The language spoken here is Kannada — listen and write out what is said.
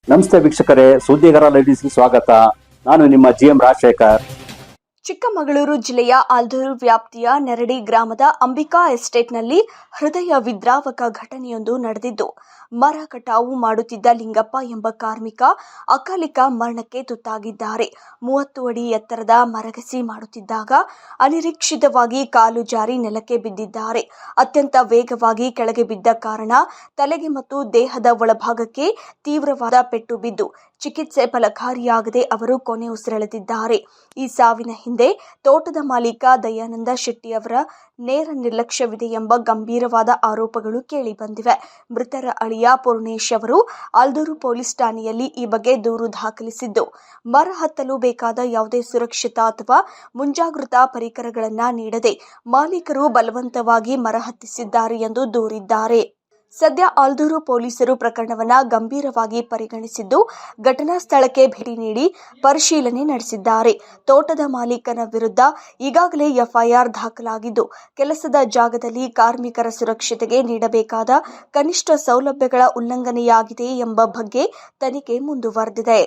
ನಮಸ್ತೆ ವೀಕ್ಷಕರೇ, ಸುದ್ದಿಗಾರ ಲೈವ್ಸ್ಗೆ ಸ್ವಾಗತ. ನಾನು ನಿಮ್ಮ GM ರಾಜಶೇಖರ್. ಚಿಕ್ಕಮಗಳೂರು ಜಿಲ್ಲೆಯ ಆಲ್ದೂರು ವ್ಯಾಪ್ತಿಯ ನೆರಡಿ ಗ್ರಾಮದ ಅಂಬಿಕಾ ಎಸ್ಟೇಟ್ನಲ್ಲಿ ಹೃದಯ ವಿದ್ರಾವಕ ಘಟನೆಯೊಂದು ನಡೆದಿದ್ದು, ಮರ ಕಟಾವು ಮಾಡುತ್ತಿದ್ದ ಲಿಂಗಪ್ಪ ಎಂಬ ಕಾರ್ಮಿಕ ಅಕಾಲಿಕ ಮರಣಕ್ಕೆ ತುತ್ತಾಗಿದ್ದಾರೆ. 30 ಅಡಿ ಎತ್ತರದ ಮರಗಸಿ ಮಾಡುತ್ತಿದ್ದಾಗ ಅನಿರೀಕ್ಷಿತವಾಗಿ ಕಾಲು ಜಾರಿ ನೆಲಕ್ಕೆ ಬಿದ್ದಿದ್ದಾರೆ. ಅತ್ಯಂತ ವೇಗವಾಗಿ ಕೆಳಗೆ ಬಿದ್ದ ಕಾರಣ ತಲೆಗೆ ಮತ್ತು ದೇಹದ ಒಳಭಾಗಕ್ಕೆ ತೀವ್ರವಾದ ಪೆಟ್ಟು ಬಿದ್ದು ಚಿಕಿತ್ಸೆ ಫಲಕಾರಿಯಾಗದೆ ಅವರು ಕೊನೆ ಉಸಿರೆಳೆದಿದ್ದಾರೆ. ಈ ಸಾವಿನ ಹಿಂದೆ ತೋಟದ ಮಾಲೀಕ ದಯಾನಂದ ಶೆಟ್ಟಿ ಅವರ ನೇರ ನಿರ್ಲಕ್ಷ್ಯವಿದೆ ಎಂಬ ಗಂಭೀರವಾದ ಆರೋಪಗಳು ಕೇಳಿಬಂದಿವೆ. ಮೃತರ ಅಳಿಯ ಪೂರ್ಣೇಶ್ ಅವರು ಆಲ್ದೂರು ಪೊಲೀಸ್ ಠಾಣೆಯಲ್ಲಿ ಈ ಬಗ್ಗೆ ದೂರು ದಾಖಲಿಸಿದ್ದು, ಮರ ಹತ್ತಲು ಬೇಕಾದ ಯಾವುದೇ ಸುರಕ್ಷತಾ ಅಥವಾ ಮುಂಜಾಗೃತಾ ಪರಿಕರಗಳನ್ನು ನೀಡದೆ ಮಾಲೀಕರು ಬಲವಂತವಾಗಿ ಮರ ಹತ್ತಿಸಿದ್ದಾರೆ ಎಂದು ದೂರಿದ್ದಾರೆ. ಸದ್ಯ ಆಲ್ದೂರು ಪೊಲೀಸರು ಪ್ರಕರಣವನ್ನು ಗಂಭೀರವಾಗಿ ಪರಿಗಣಿಸಿದ್ದು, ಘಟನಾ ಸ್ಥಳಕ್ಕೆ ಭೇಟಿ ನೀಡಿ ಪರಿಶೀಲನೆ ನಡೆಸಿದ್ದಾರೆ. ತೋಟದ ಮಾಲೀಕನ ವಿರುದ್ಧ ಈಗಾಗಲೇ FIR ದಾಖಲಾಗಿದ್ದು, ಕೆಲಸದ ಜಾಗದಲ್ಲಿ ಕಾರ್ಮಿಕರ ಸುರಕ್ಷತೆಗೆ ನೀಡಬೇಕಾದ ಕನಿಷ್ಠ ಸೌಲಭ್ಯಗಳ ಉಲ್ಲಂಘನೆಯಾಗಿದೆ ಎಂಬ ಬಗ್ಗೆ ತನಿಖೆ ಮುಂದುವರೆದಿದೆ.